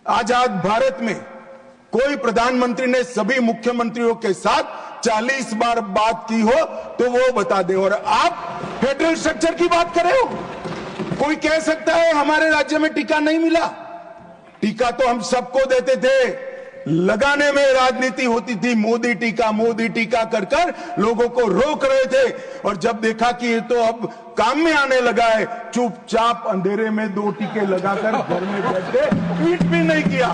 आजाद भारत में कोई प्रधानमंत्री ने सभी मुख्यमंत्रियों के साथ 40 बार बात की हो तो वो बता दे। और आप फेडरल स्ट्रक्चर की बात कर रहे हो। कोई कह सकता है हमारे राज्य में टीका नहीं मिला। टीका तो हम सबको देते थे, लगाने में राजनीति होती थी। मोदी टीका कर कर लोगों को रोक रहे थे। और जब देखा कि ये तो अब काम में आने लगा है, चुपचाप अंधेरे में 2 टीके लगाकर घर में बैठे, ट्वीट भी नहीं किया,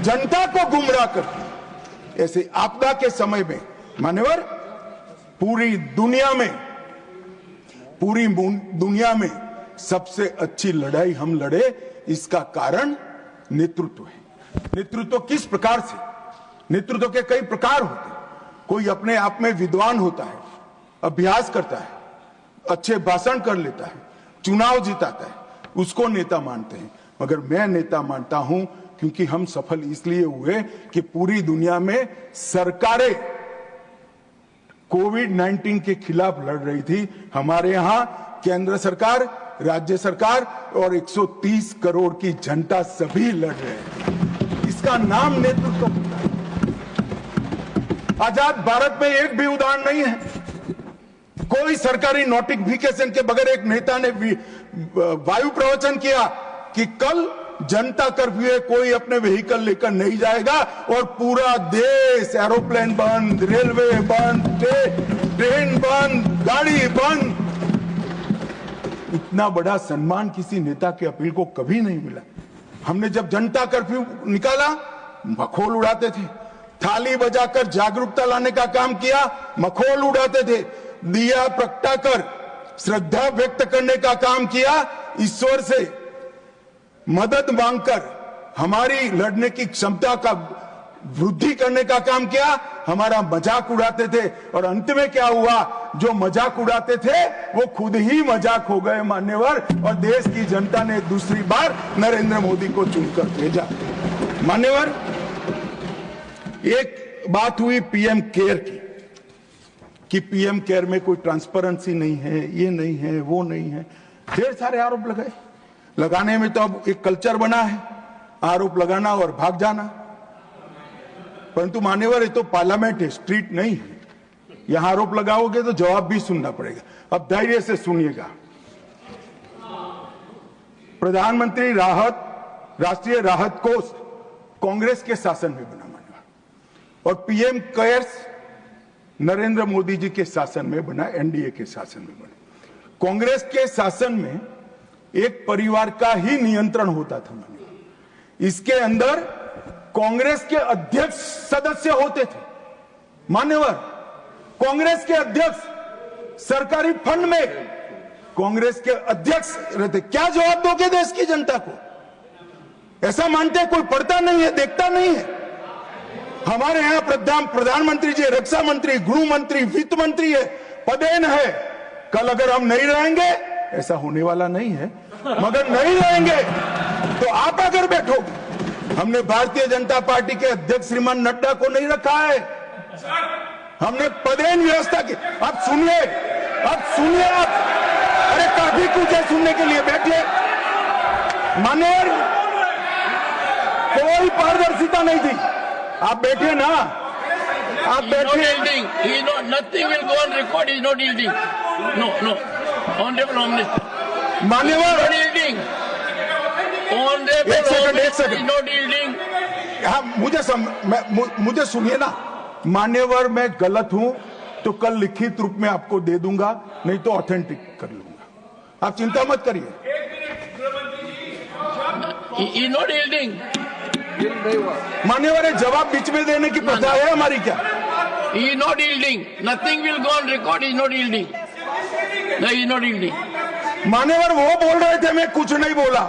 जनता को गुमराह करते। ऐसे आपदा के समय में मान्यवर पूरी दुनिया में सबसे अच्छी लड़ाई हम लड़े, इसका कारण नेतृत्व है। नेतृत्व किस प्रकार से? नेतृत्व के कई प्रकार होते हैं। कोई अपने आप में विद्वान होता है, अभ्यास करता है, अच्छे भाषण कर लेता है, चुनाव जिताता है, उसको नेता मानते हैं। मगर मैं नेता मानता हूं क्योंकि हम सफल इसलिए हुए कि पूरी दुनिया में सरकारें कोविड-19 के खिलाफ लड़ रही थी। हमारे यहां केंद्र सरकार, राज्य सरकार और 130 करोड़ की जनता सभी लड़ रहे हैं। इसका नाम नेतृत्व। आजाद भारत में एक भी उदाहरण नहीं है, कोई सरकारी नोटिफिकेशन के बगैर एक नेता ने वायु प्रवचन किया कि कल जनता कर्फ्यू है, कोई अपने व्हीकल लेकर नहीं जाएगा और पूरा देश, एरोप्लेन बंद, रेलवे बंद, ट्रेन बंद, गाड़ी बंद। इतना बड़ा सम्मान किसी नेता के अपील को कभी नहीं मिला। हमने जब जनता कर्फ्यू निकाला, मखौल उड़ाते थे। थाली बजाकर जागरूकता लाने का काम किया, मखौल उड़ाते थे। दिया प्रगटाकर श्रद्धा व्यक्त करने का काम किया, ईश्वर से मदद मांगकर हमारी लड़ने की क्षमता का वृद्धि करने का काम किया, हमारा मजाक उड़ाते थे। और अंत में क्या हुआ? जो मजाक उड़ाते थे वो खुद ही मजाक हो गए मान्यवर, और देश की जनता ने दूसरी बार नरेंद्र मोदी को चुनकर भेजा। मान्यवर, एक बात हुई पीएम केयर की कि पीएम केयर में कोई ट्रांसपेरेंसी नहीं है, ये नहीं है, वो नहीं है। ढेर सारे आरोप लगाए। लगाने में तो अब एक कल्चर बना है, आरोप लगाना और भाग जाना। परंतु मान्यवर, ये तो पार्लियामेंट है, स्ट्रीट नहीं है। यहां आरोप लगाओगे तो जवाब भी सुनना पड़ेगा। अब धैर्य से सुनिएगा। प्रधानमंत्री राष्ट्रीय राहत कोष कांग्रेस के शासन में बना मान्यवर, और पीएम केयर्स नरेंद्र मोदी जी के शासन में बना, एनडीए के शासन में बना। कांग्रेस के शासन में एक परिवार का ही नियंत्रण होता था मान्यवर। इसके अंदर कांग्रेस के अध्यक्ष सदस्य होते थे मान्यवर। कांग्रेस के अध्यक्ष सरकारी फंड में कांग्रेस के अध्यक्ष रहते। क्या जवाब दोगे देश की जनता को? ऐसा मानते कोई पढ़ता नहीं है, देखता नहीं है। हमारे यहां प्रधानमंत्री जी, रक्षा मंत्री, गृह मंत्री, वित्त मंत्री है, पदेन है। कल अगर हम नहीं रहेंगे, ऐसा होने वाला नहीं है, मगर नहीं रहेंगे तो आप अगर बैठो। हमने भारतीय जनता पार्टी के अध्यक्ष श्रीमान नड्डा को नहीं रखा है, हमने पदेन व्यवस्था की। अब सुनिए आप। अरे काफी कुछ है सुनने के लिए, बैठिए। मान्यवर, कोई पारदर्शिता नहीं थी। आप बैठिए ना, आप बैठिए। Nothing will go on record. He is not yielding. No. Honorable Home Minister. मान्यवर, एक सेकंड। हाँ, मुझे सुनिए ना। मान्यवर, मैं गलत हूं तो कल लिखित रूप में आपको दे दूंगा, नहीं तो ऑथेंटिक कर लूंगा। आप चिंता मत करिए। मान्यवर, जवाब बीच में देने की प्रथा है हमारी क्या? He is not yielding. Nothing will go on record. He is not yielding. No, he is not yielding. मान्यवर, वो बोल रहे थे, मैं कुछ नहीं बोला।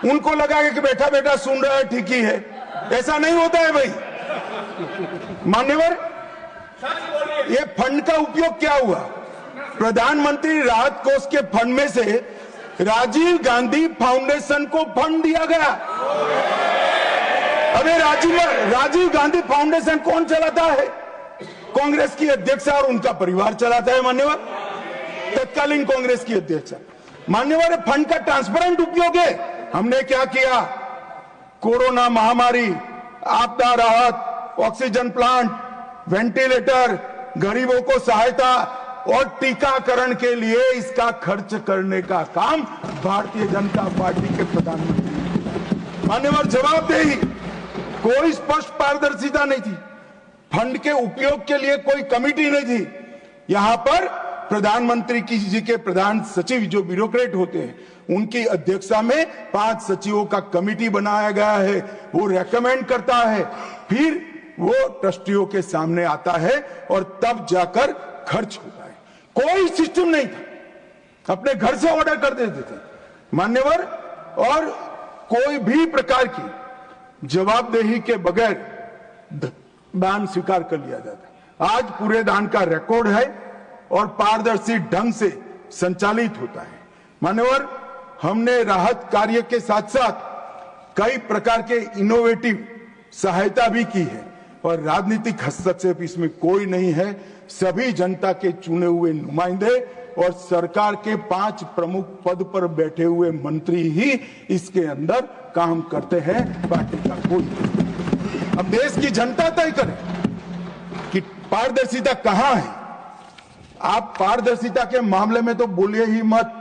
उनको लगा कि बैठा बैठा सुन रहा है, ठीक ही है। ऐसा नहीं होता है भाई। मान्यवर, ये फंड का उपयोग क्या हुआ? प्रधानमंत्री राहत कोष के फंड में से राजीव गांधी फाउंडेशन को फंड दिया गया। अबे राजीव गांधी फाउंडेशन कौन चलाता है? कांग्रेस की अध्यक्ष और उनका परिवार चलाता है मान्यवर, तत्कालीन कांग्रेस की अध्यक्ष। मान्यवर, फंड का ट्रांसपेरेंट उपयोग है। हमने क्या किया? कोरोना महामारी, आपदा राहत, ऑक्सीजन प्लांट, वेंटिलेटर, गरीबों को सहायता और टीकाकरण के लिए इसका खर्च करने का काम भारतीय जनता पार्टी के प्रधानमंत्री। मान्यवर, जवाबदेही, कोई स्पष्ट पारदर्शिता नहीं थी, फंड के उपयोग के लिए कोई कमेटी नहीं थी। यहां पर प्रधानमंत्री जी के प्रधान सचिव जो ब्यूरोक्रेट होते हैं उनकी अध्यक्षता में 5 सचिवों का कमेटी बनाया गया है। वो रेकमेंड करता है, फिर वो ट्रस्टियों के सामने आता है और तब जाकर खर्च होता है। कोई सिस्टम नहीं था, अपने घर से ऑर्डर कर देते थे मान्यवर, और कोई भी प्रकार की जवाबदेही के बगैर दान स्वीकार कर लिया जाता है। आज पूरे दान का रिकॉर्ड है और पारदर्शी ढंग से संचालित होता है। मान्यवर, हमने राहत कार्य के साथ साथ कई प्रकार के इनोवेटिव सहायता भी की है और राजनीतिक हस्तक्षेप इसमें कोई नहीं है। सभी जनता के चुने हुए नुमाइंदे और सरकार के 5 प्रमुख पद पर बैठे हुए मंत्री ही इसके अंदर काम करते हैं, पार्टी का कोई नहीं। अब देश की जनता तय करे कि पारदर्शिता कहां है। आप पारदर्शिता के मामले में तो बोलिए ही मत।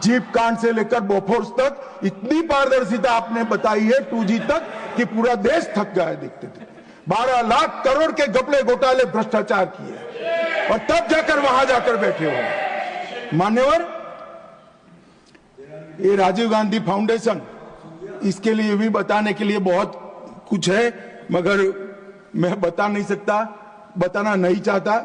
जीप कांड से लेकर बोफोर्स तक इतनी पारदर्शिता आपने बताई है, 2G तक, कि पूरा देश थक गया है देखते थे। 12 लाख करोड़ के घपले घोटाले भ्रष्टाचार किए और तब जाकर वहां जाकर बैठे हो। मान्यवर, ये राजीव गांधी फाउंडेशन, इसके लिए भी बताने के लिए बहुत कुछ है, मगर मैं बता नहीं सकता, बताना नहीं चाहता।